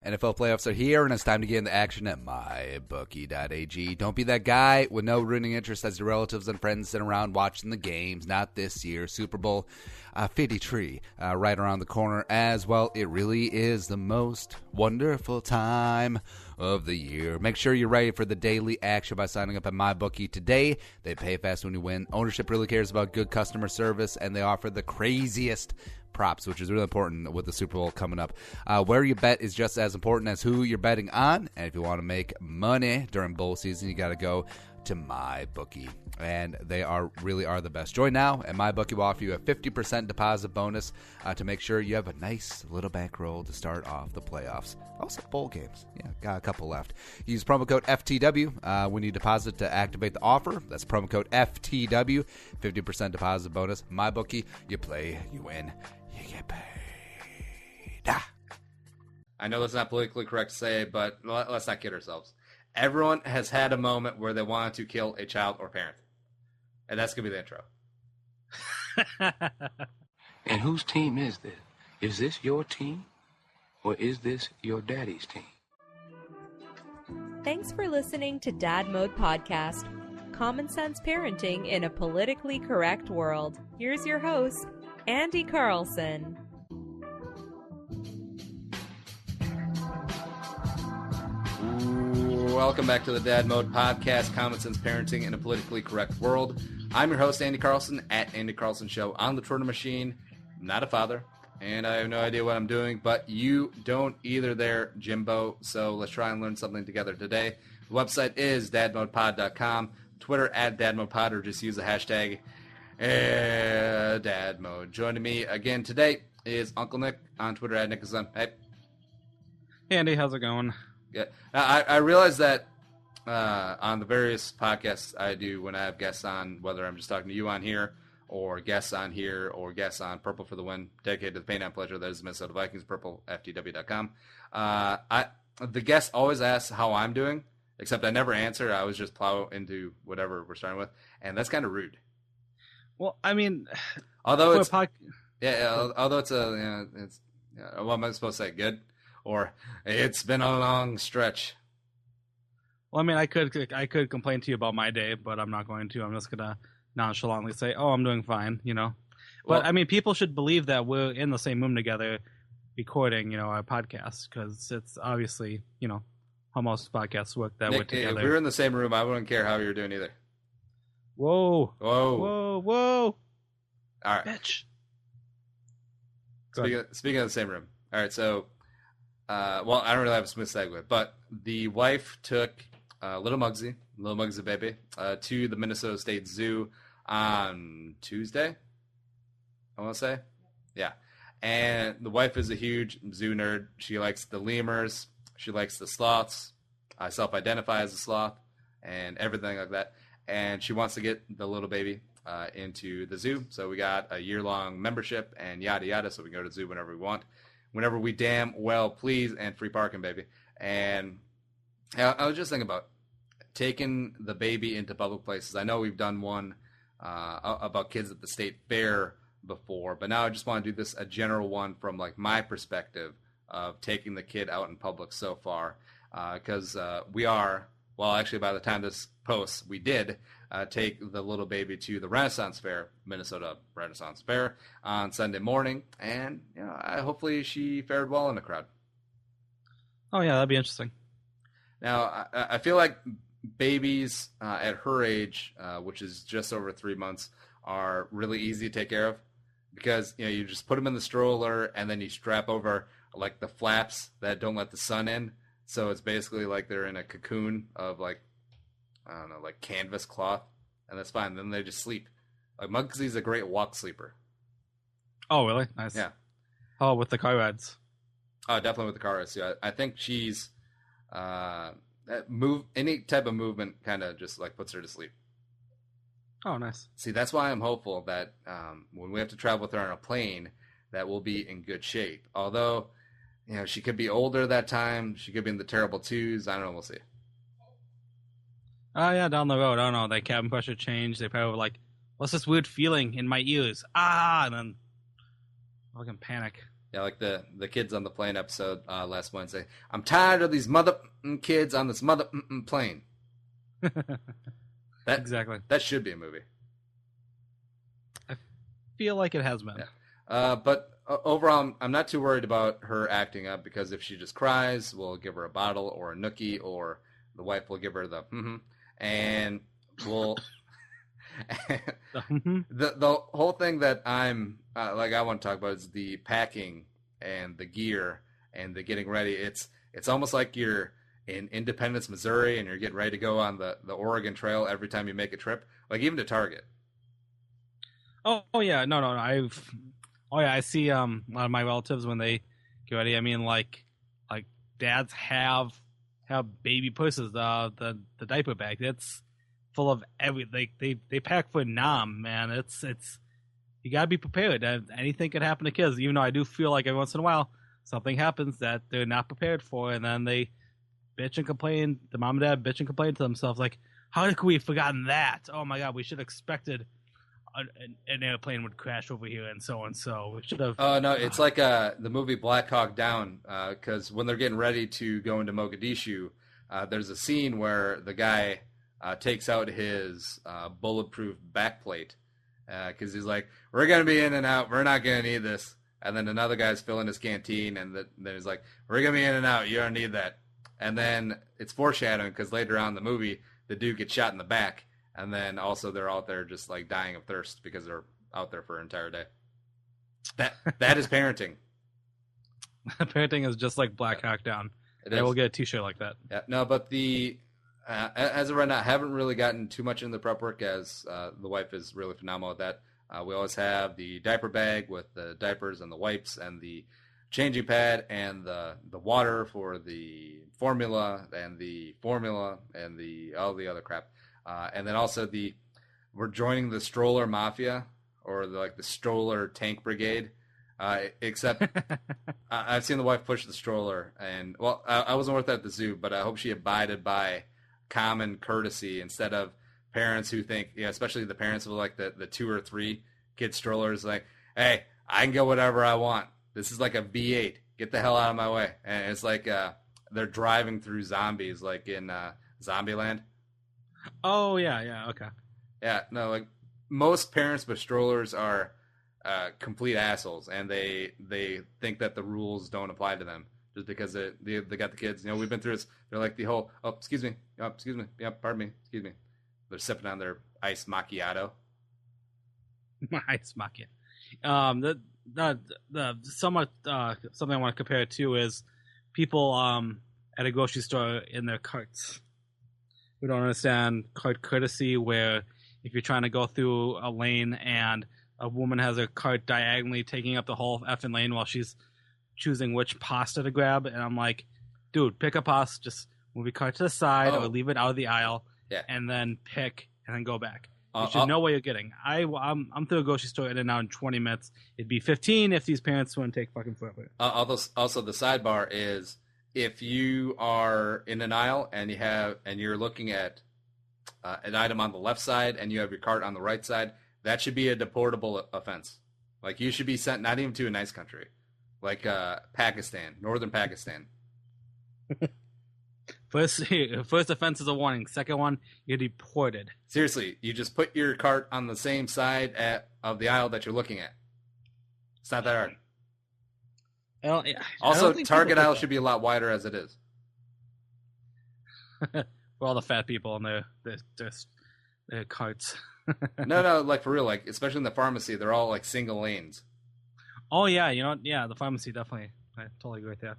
NFL playoffs are here, and it's time to get into action at mybookie.ag. Don't be that guy with no rooting interest as your relatives and friends sit around watching the games. Not this year. Super Bowl 53 right around the corner as well. It really is the most wonderful time of the year. Make sure you're ready for the daily action by signing up at MyBookie today. They pay fast when you win. Ownership really cares about good customer service, and they offer the craziest props, which is really important with the Super Bowl coming up. Where you bet is just as important as who you're betting on. And if you want to make money during bowl season, you got to go to MyBookie. And they really are the best. Join now, and MyBookie will offer you a 50% deposit bonus to make sure you have a nice little bankroll to start off the playoffs. Also, bowl games. Yeah, got a couple left. Use promo code FTW when you deposit to activate the offer. That's promo code FTW, 50% deposit bonus. MyBookie, you play, you win, you get paid. I know that's not politically correct to say, but let's not kid ourselves. Everyone has had a moment where they wanted to kill a child or parent. And that's going to be the intro. And whose team is this? Is this your team? Or is this your daddy's team? Thanks for listening to Dad Mode Podcast. Common sense parenting in a politically correct world. Here's your host, Andy Carlson. Welcome back to the Dad Mode Podcast, Common Sense Parenting in a Politically Correct World. I'm your host, Andy Carlson, at Andy Carlson Show on the Twitter machine. I'm not a father, and I have no idea what I'm doing, but you don't either there, Jimbo, so let's try and learn something together today. The website is dadmodepod.com, Twitter at dadmodepod, or just use the hashtag dadmode. Joining me again today is Uncle Nick on Twitter at Nicholson. Hey. Hey, Andy, how's it going? Yeah, I realize that on the various podcasts I do when I have guests on, whether I'm just talking to you on here, or guests on here, or guests on Purple for the Win, dedicated to the pain and pleasure that is the Minnesota Vikings, purpleftw.com. The guest always asks how I'm doing, except I never answer. I always just plow into whatever we're starting with, and that's kind of rude. Well, I mean, although it's what am I supposed to say? Good. Or it's been a long stretch. Well, I mean, I could complain to you about my day, but I'm not going to. I'm just gonna nonchalantly say, "Oh, I'm doing fine," you know. But I mean, people should believe that we're in the same room together, recording, our podcast, because it's obviously, how most podcasts work that Nick, we're together. If we were in the same room, I wouldn't care how you're doing either. Whoa! Whoa! All right, bitch. Speaking of the same room, all right, so. I don't really have a smooth segue, but the wife took little Muggsy baby, to the Minnesota State Zoo on Tuesday, I want to say. Yeah. And the wife is a huge zoo nerd. She likes the lemurs. She likes the sloths. I self-identify as a sloth and everything like that. And she wants to get the little baby into the zoo. So we got a year-long membership and yada, yada, so we can go to the zoo whenever we want. Whenever we damn well please, and free parking, baby. And I was just thinking about taking the baby into public places. I know we've done one about kids at the state fair before, but now I just want to do this, a general one from like my perspective of taking the kid out in public so far. Because we are, well, actually by the time this posts, we did take the little baby to the Renaissance Fair, Minnesota Renaissance Fair, on Sunday morning, and hopefully she fared well in the crowd. Oh yeah, that'd be interesting. Now, I feel like babies at her age, which is just over 3 months, are really easy to take care of because you just put them in the stroller and then you strap over like the flaps that don't let the sun in, so it's basically like they're in a cocoon of like, I don't know, like canvas cloth, and that's fine. Then they just sleep. Like Muggsy's a great walk sleeper. Oh, really? Nice. Yeah. Oh, with the car rides. Oh, definitely with the car rides. Yeah, I think she's any type of movement kind of just like puts her to sleep. Oh, nice. See, that's why I'm hopeful that when we have to travel with her on a plane, that we'll be in good shape. Although, she could be older that time. She could be in the terrible twos. I don't know. We'll see. Oh, yeah, down the road. I don't know. That cabin pressure changed. They probably were like, what's this weird feeling in my ears? And then fucking panic. Yeah, like the kids on the plane episode last Wednesday. I'm tired of these mother kids on this mother plane. Exactly. That should be a movie. I feel like it has been. Yeah. But overall, I'm not too worried about her acting up, because if she just cries, we'll give her a bottle or a nookie, or the wife will give her the and we'll the whole thing that I'm I want to talk about is the packing and the gear and the getting ready. It's almost like you're in Independence, Missouri, and you're getting ready to go on the Oregon Trail every time you make a trip, like even to Target. Oh yeah, no. I see a lot of my relatives when they get ready. I mean, like dads have baby purses, the diaper bag. It's full of everything. They pack for Nam, man. It's you gotta be prepared. Anything could happen to kids. Even though I do feel like every once in a while something happens that they're not prepared for, and then they bitch and complain. The mom and dad bitch and complain to themselves, like, how could we have forgotten that? Oh my god, we should have expected an airplane would crash over here and so. We should have. Oh no, it's like the movie Black Hawk Down, because when they're getting ready to go into Mogadishu, there's a scene where the guy takes out his bulletproof backplate, because he's like, we're going to be in and out, we're not going to need this. And then another guy's filling his canteen, and then he's like, we're going to be in and out, you don't need that. And then it's foreshadowing, because later on in the movie, the dude gets shot in the back, and then also they're out there just like dying of thirst because they're out there for an entire day. That is parenting. Parenting is just like Black Hawk Down. I will get a t-shirt like that. Yeah, no, but as of right now, I haven't really gotten too much into the prep work, as the wife is really phenomenal at that. We always have the diaper bag with the diapers and the wipes and the changing pad and the water for the formula and all the other crap. And then also we're joining the stroller mafia, or the stroller tank brigade. Except I've seen the wife push the stroller, and well, I wasn't with her at the zoo, but I hope she abided by common courtesy instead of parents who think, especially the parents with like the 2 or 3 kid strollers, like, hey, I can go whatever I want. This is like a V8. Get the hell out of my way. And it's like they're driving through zombies, like in Zombieland. Oh yeah, okay. Yeah, no, like most parents with strollers are complete assholes, and they think that the rules don't apply to them just because they got the kids. We've been through this. They're like the whole, excuse me, yeah, pardon me, excuse me. They're sipping on their iced macchiato. Iced macchiato. The somewhat something I want to compare it to is people at a grocery store in their carts. We don't understand cart courtesy, where if you're trying to go through a lane and a woman has her cart diagonally taking up the whole effing lane while she's choosing which pasta to grab, and I'm like, dude, pick a pasta, just move your cart to the side or leave it out of the aisle, and then pick and then go back. You should know what you're getting. I'm through a grocery store in and out in 20 minutes. It'd be 15 if these parents wouldn't take fucking forever. Also, the sidebar is, if you are in an aisle and you're looking at an item on the left side and you have your cart on the right side, that should be a deportable offense. Like, you should be sent not even to a nice country, like Pakistan, northern Pakistan. First offense is a warning. Second one, you're deported. Seriously, you just put your cart on the same side of the aisle that you're looking at. It's not that hard. Also, Target aisle should be a lot wider as it is. For all the fat people in their carts. No, like for real, like especially in the pharmacy, they're all like single lanes. Oh yeah, the pharmacy definitely. I totally agree with that.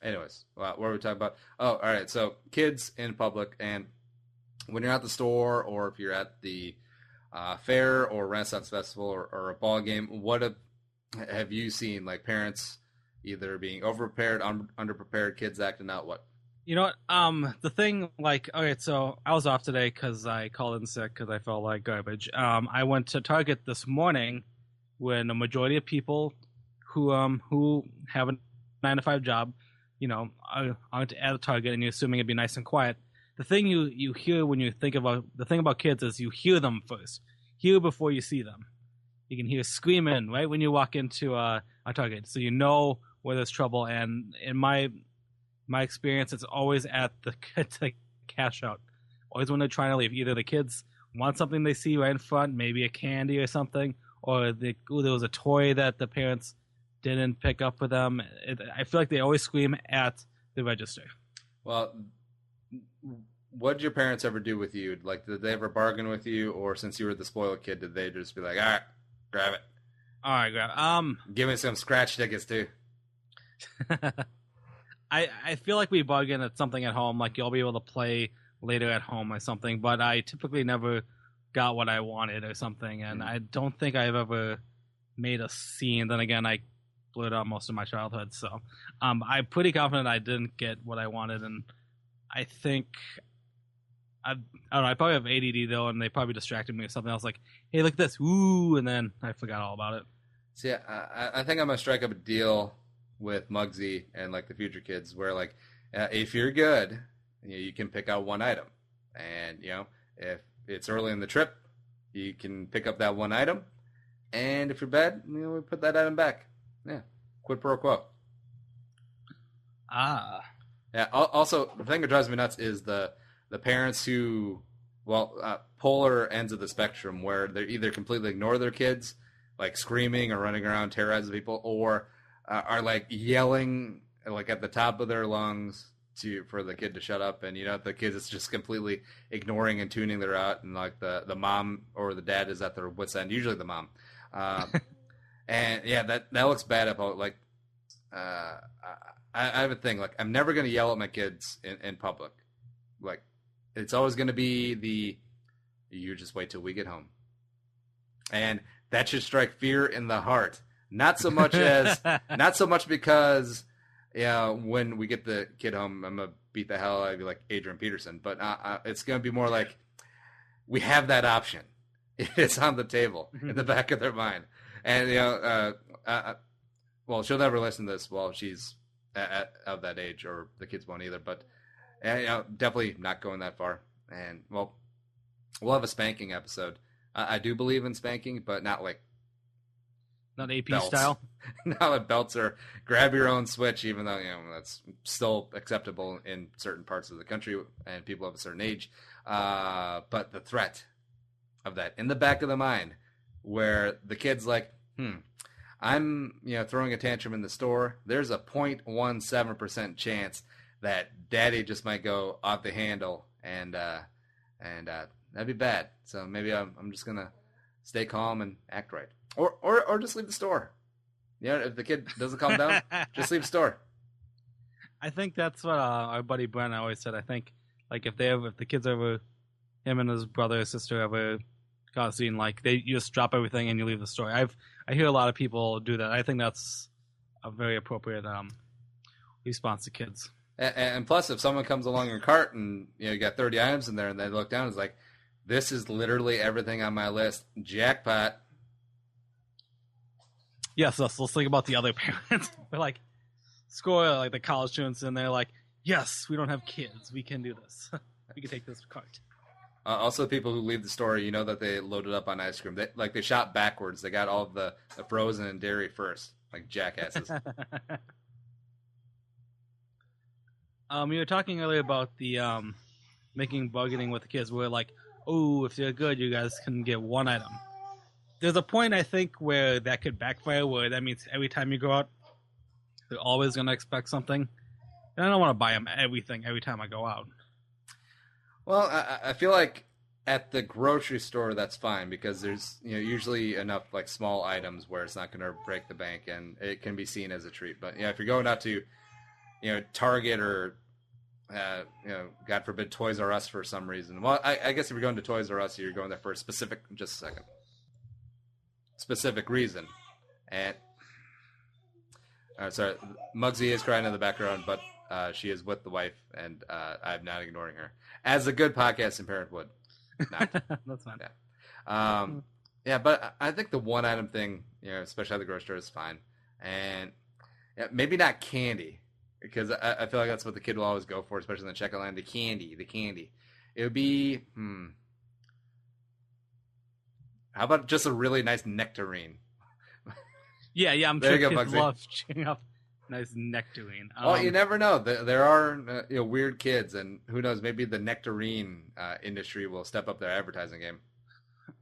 Anyways, what were we talking about? Oh, all right. So kids in public, and when you're at the store, or if you're at the fair or Renaissance Festival or a ball game, what have you seen, like parents either being overprepared, underprepared, kids acting out? What? You know what? The thing, like, okay, so I was off today because I called in sick because I felt like garbage. I went to Target this morning when a majority of people who have a 9-to-5 job, aren't at a Target, and you're assuming it'd be nice and quiet. The thing you hear when you think about the thing about kids is you hear them first, hear before you see them. you can hear screaming right when you walk into a Target, so you know where there's trouble. And in my experience, it's always at the cash out. Always when they're trying to leave, either the kids want something they see right in front, maybe a candy or something, or there was a toy that the parents didn't pick up for them. I feel like they always scream at the register. Well, what did your parents ever do with you? Like, did they ever bargain with you, or since you were the spoiled kid, did they just be like, all right, grab it? All right, grab it. Give me some scratch tickets, too. I feel like we bargain at something at home, like you'll be able to play later at home or something, but I typically never got what I wanted or something, and I don't think I've ever made a scene. Then again, I blew it out most of my childhood, so I'm pretty confident I didn't get what I wanted, and I think I don't know, I probably have ADD though, and they probably distracted me with something else, like, hey, look at this, ooh, and then I forgot all about it. See, I think I'm gonna strike up a deal with Muggsy and like the future kids, where like if you're good, you can pick out one item, and if it's early in the trip, you can pick up that one item, and if you're bad, we put that item back. Yeah, quid pro quo. Yeah. Also, the thing that drives me nuts is the parents who, polar ends of the spectrum, where they either completely ignore their kids, like screaming or running around terrorizing people, or are like yelling like at the top of their lungs for the kid to shut up, and the kid is just completely ignoring and tuning their out, and like the mom or the dad is at their wits end, usually the mom. And yeah, that looks bad about like I have a thing, like I'm never going to yell at my kids in public. Like it's always going to be you just wait till we get home. And that should strike fear in the heart. Not so much because when we get the kid home, I'm going to beat the hell out of you like Adrian Peterson. But it's going to be more like we have that option. It's on the table in the back of their mind. And, she'll never listen to this while she's of that age, or the kids won't either. But, definitely not going that far. And, we'll have a spanking episode. I do believe in spanking, but not like not AP belts. Style. Not like belts or grab your own switch, even though that's still acceptable in certain parts of the country and people of a certain age. But the threat of that in the back of the mind, where the kid's like, I'm throwing a tantrum in the store. There's a 0.17% chance that Daddy just might go off the handle, and that'd be bad. So maybe I'm just gonna stay calm and act right, or just leave the store. If the kid doesn't calm down, just leave the store. I think that's what our buddy Brent always said. I think like if the kids ever, him and his brother or sister ever got a scene, like you just drop everything and you leave the store. I hear a lot of people do that. I think that's a very appropriate response to kids. And plus, if someone comes along your cart and you got 30 items in there, and they look down, it's like, this is literally everything on my list. Jackpot. Yes, let's think about the other parents. They're like, score like the college students, and they're like, yes, we don't have kids. We can do this. We can take this cart. Also, people who leave the store, that they loaded up on ice cream. They shop backwards. They got all of the frozen and dairy first, like jackasses. You were talking earlier about the making bargaining with the kids. We're like, oh, if you're good, you guys can get one item. There's a point, I think, where that could backfire, where that means every time you go out, they're always going to expect something. And I don't want to buy them everything every time I go out. Well, I feel like at the grocery store, that's fine, because there's usually enough like small items where it's not going to break the bank, and it can be seen as a treat. But if you're going out to Target or God forbid Toys R Us for some reason, well, I guess if you're going to Toys R Us, you're going there for a specific reason. And sorry, Muggsy is crying in the background, but she is with the wife, and I'm not ignoring her, as a good podcasting parent would. Not. That's fine. Yeah. But I think the one item thing, especially at the grocery store, is fine. And maybe not candy, because I feel like that's what the kid will always go for, especially in the checkout line. The candy. It would be, How about just a really nice nectarine? Yeah, I'm There sure you go, kids Bugsy. love chewing up nice nectarine. Well, you never know. There are weird kids, and who knows? Maybe the nectarine industry will step up their advertising game.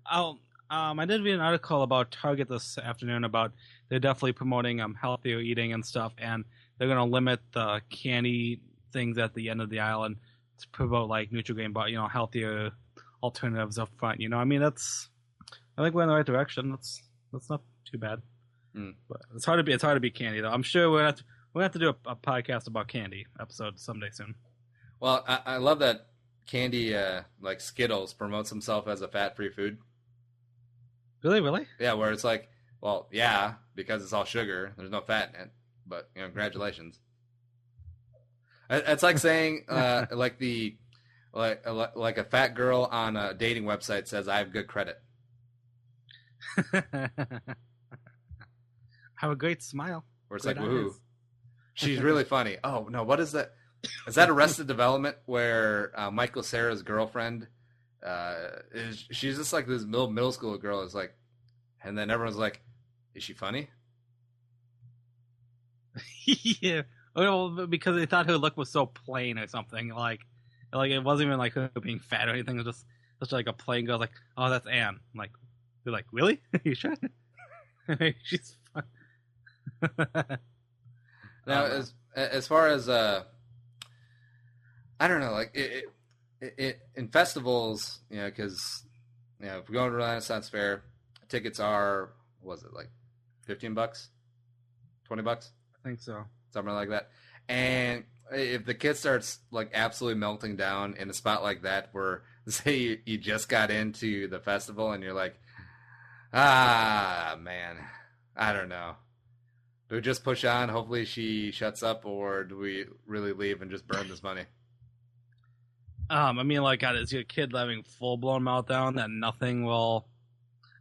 I did read an article about Target this afternoon about they're definitely promoting healthier eating and stuff, and they're going to limit the candy things at the end of the aisle and to promote like Nutri-Grain, but healthier alternatives up front. I think we're in the right direction. That's not too bad. But it's hard to beat candy though. I'm sure we're gonna have to do a podcast about candy episode someday soon. Well, I love that candy, like Skittles, promotes himself as a fat-free food. Really? Yeah, where it's like, well, yeah, because it's all sugar. There's no fat in it. But congratulations. It's like saying, like a fat girl on a dating website says, "I have good credit." Have a great smile. Where it's Great like, woohoo. eyes. She's really funny. Oh, no, what is that? Is that Arrested Development where Michael Cera's girlfriend, she's just like this middle school girl is like, and then everyone's like, is she funny? Yeah. Well, because they thought her look was so plain or something. Like it wasn't even like her being fat or anything. It was just like a plain girl. Like, oh, that's Anne. I'm like, they're like, really? You sure? She's fun. Now, as far as I don't know, like it in festivals, because if we're going to Renaissance Fair, tickets are what was it like $15, $20, I think so. something like that. And if the kid starts like absolutely melting down in a spot like that, where say you just got into the festival and you're like, man, I don't know. Do we just push on? Hopefully she shuts up, or do we really leave and just burn this money? I mean, like, God, is your kid having full blown meltdown that nothing will?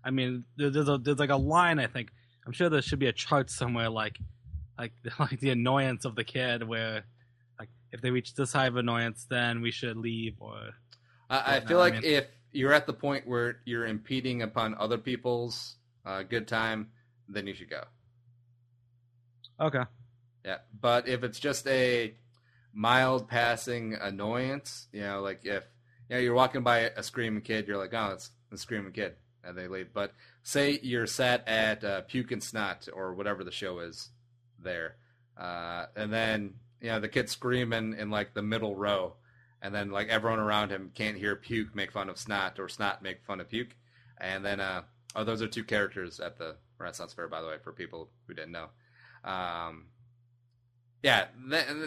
I mean, there's like a line. I think I'm sure there should be a chart somewhere, like the annoyance of the kid, where like if they reach this high of annoyance, then we should leave. Or I feel like if you're at the point where you're impeding upon other people's good time, then you should go. Okay. Yeah, but if it's just a mild passing annoyance, like if you're walking by a screaming kid, you're like, oh, it's a screaming kid, and they leave. But say you're sat at Puke and Snot or whatever the show is there, and then the kid's screaming in like the middle row, and then like everyone around him can't hear Puke make fun of Snot or Snot make fun of Puke, and then those are two characters at the Renaissance Fair, by the way, for people who didn't know. Then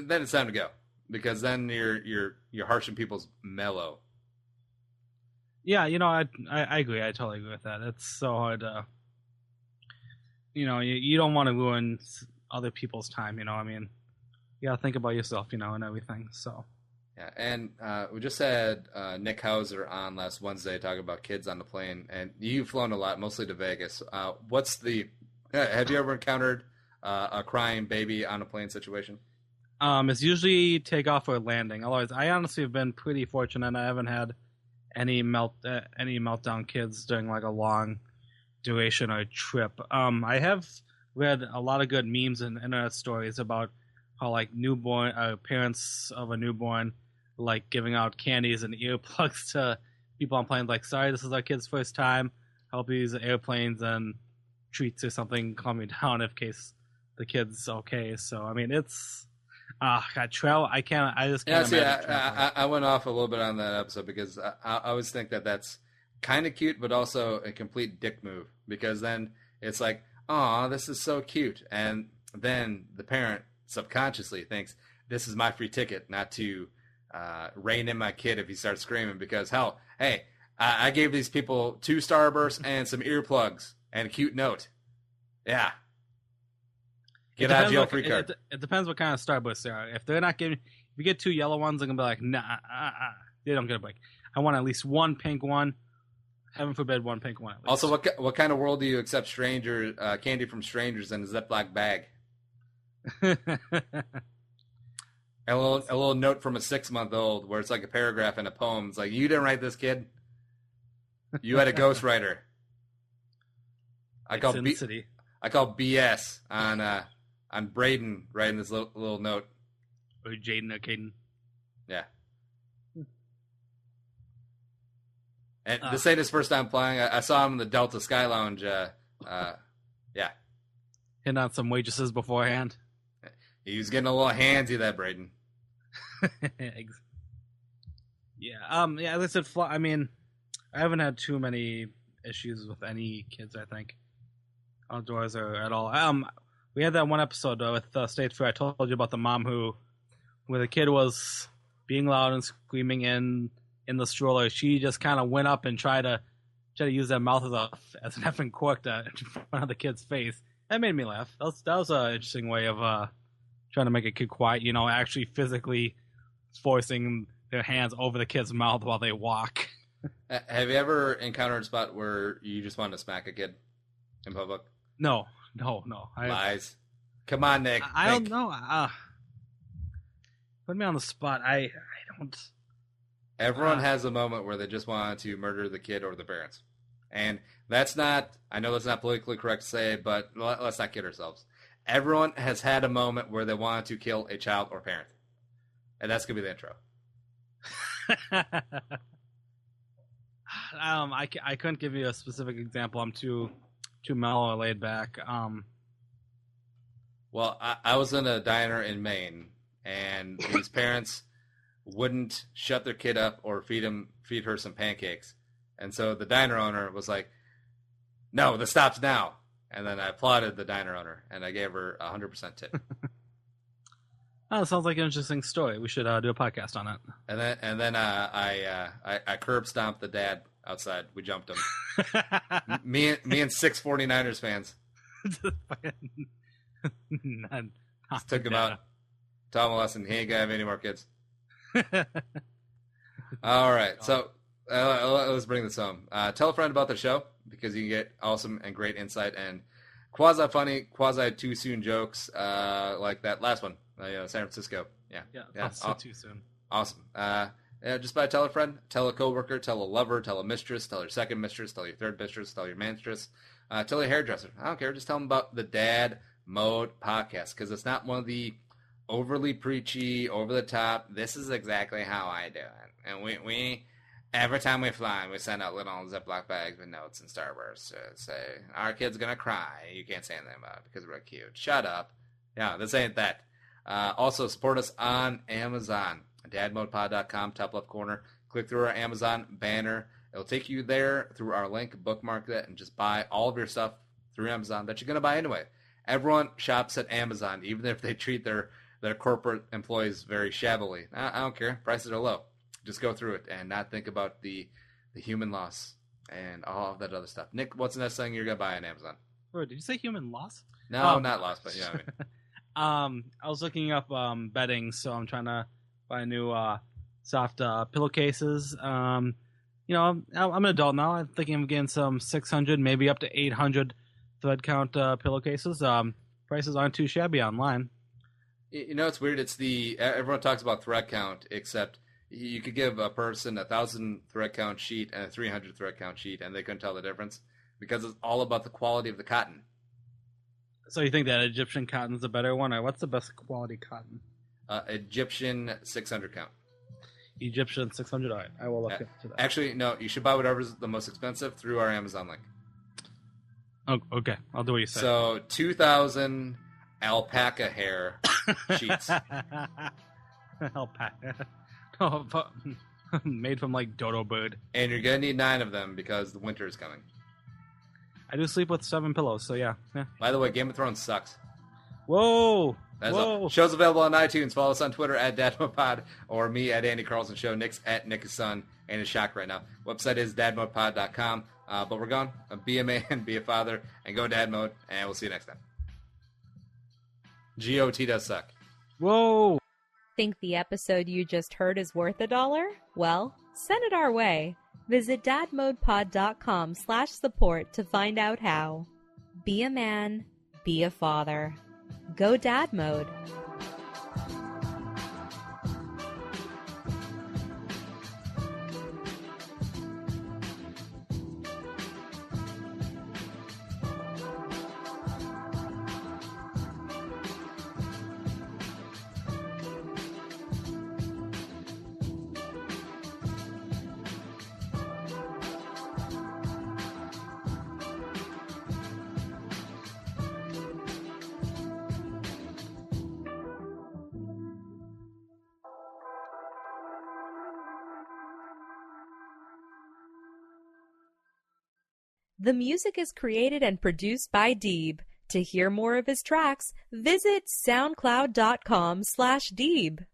it's time to go, because then you're harshing people's mellow. Yeah, I agree. I totally agree with that. It's so hard to, you don't want to ruin other people's time. I mean, you gotta think about yourself, and everything. So. Yeah, and we just had Nick Hauser on last Wednesday talking about kids on the plane, and you've flown a lot, mostly to Vegas. Have you ever encountered a crying baby on a plane situation? It's usually takeoff or landing. Otherwise, I honestly have been pretty fortunate. I haven't had any meltdown kids during like a long duration or trip. I have read a lot of good memes and internet stories about how like parents of a newborn like giving out candies and earplugs to people on planes. Like, sorry, this is our kid's first time. Hope these airplanes and treats or something calm me down in case the kid's okay. So I mean, it's travel. I just can't imagine. I went off a little bit on that episode because I always think that that's kind of cute, but also a complete dick move, because then it's like, oh, this is so cute, and then the parent subconsciously thinks this is my free ticket not to rein in my kid if he starts screaming, because hell, hey, I gave these people 2 Starbursts and some earplugs and a cute note. Yeah. Get out of jail free card. It depends what kind of Starbursts they are. If they're not giving, if you get 2 yellow ones, I'm gonna be like, nah, they don't get a break. I want at least 1 pink one. Heaven forbid 1 pink one. At least. Also, what kind of world do you accept candy from strangers in a Ziploc bag? A little note from a 6-month-old where it's like a paragraph in a poem. It's like, you didn't write this, kid. You had a ghostwriter. I call Sin City. I call BS on Braden writing this little note. Or Jaden or Caden. Yeah. And this ain't his first time playing. I saw him in the Delta Sky Lounge. Yeah. Hitting on some waitresses beforehand. He was getting a little handsy, that Braden. Yeah. Yeah. As I said, I mean, I haven't had too many issues with any kids. I think outdoors or at all. We had that one episode with State Fair. I told you about the mom where the kid was being loud and screaming in the stroller. She just kind of went up and tried to use that mouth as an effing cork in front of the kid's face. That made me laugh. That was an interesting way of trying to make a kid quiet. You know, actually physically forcing their hands over the kid's mouth while they walk. Have you ever encountered a spot where you just wanted to smack a kid in public? No. Lies. Come on, Nick. I don't know. Put me on the spot. I don't. Everyone has a moment where they just want to murder the kid or the parents. And that's not, I know that's not politically correct to say, but let's not kid ourselves. Everyone has had a moment where they wanted to kill a child or parent. And that's going to be the intro. I couldn't give you a specific example. I'm too mellow or laid back. Well, I was in a diner in Maine, and these parents wouldn't shut their kid up or feed her some pancakes. And so the diner owner was like, "No, this stops now." And then I applauded the diner owner, and I gave her 100% tip. Oh, it sounds like an interesting story. We should do a podcast on it. And then I curb stomped the dad outside. We jumped him. me and 6 49ers fans. Just took him out. Taught him a lesson. He ain't gonna have any more kids. All right, so let's bring this home. Tell a friend about the show because you can get awesome and great insight and quasi funny, quasi too soon jokes like that last one, San Francisco. Yeah. Too soon. Awesome. Just by tell a friend, tell a coworker, tell a lover, tell a mistress, tell your second mistress, tell your third mistress, tell your mistress, tell your hairdresser. I don't care. Just tell them about the Dad Mode podcast because it's not one of the overly preachy, over the top. This is exactly how I do it, and we every time we fly, we send out little Ziploc bags with notes and Starbursts to say our kid's gonna cry. You can't say anything about it because we're cute. Shut up. Yeah, this ain't that. Also, support us on Amazon. DadModePod.com, top left corner. Click through our Amazon banner. It'll take you there through our link. Bookmark that and just buy all of your stuff through Amazon that you're gonna buy anyway. Everyone shops at Amazon, even if they treat their corporate employees very shabbily. I don't care. Prices are low. Just go through it and not think about the human loss and all of that other stuff. Nick, what's the next thing you're going to buy on Amazon? Wait, did you say human loss? No, not loss, but yeah. I was looking up bedding, so I'm trying to buy new soft pillowcases. I'm an adult now. I'm thinking of getting some 600, maybe up to 800 thread count pillowcases. Prices aren't too shabby online. You know, it's weird. It's everyone talks about thread count, except you could give a person 1,000 thread count sheet and a 300 thread count sheet, and they couldn't tell the difference because it's all about the quality of the cotton. So you think that Egyptian cotton is a better one, or what's the best quality cotton? Egyptian 600 count. Egyptian 600. All right, I will look into that. Actually, no, you should buy whatever's the most expensive through our Amazon link. Oh, okay, I'll do what you say. So 2,000 alpaca hair sheets. Alpaca. Oh, made from like dodo bird. And you're going to need 9 of them because the winter is coming. I do sleep with 7 pillows, so yeah. By the way, Game of Thrones sucks. Whoa! Whoa! Show's available on iTunes. Follow us on Twitter at DadModePod or me at Andy Carlson Show. Nick's at Nick's son and is shocked right now. Website is dadmodepod.com. But we're gone. Be a man, be a father, and go Dad Mode, and we'll see you next time. GOT does suck. Whoa! Think the episode you just heard is worth $1? Well, send it our way. Visit dadmodepod.com/support to find out how. Be a man, be a father. Go Dad Mode. The music is created and produced by Deeb. To hear more of his tracks, visit soundcloud.com/Deeb.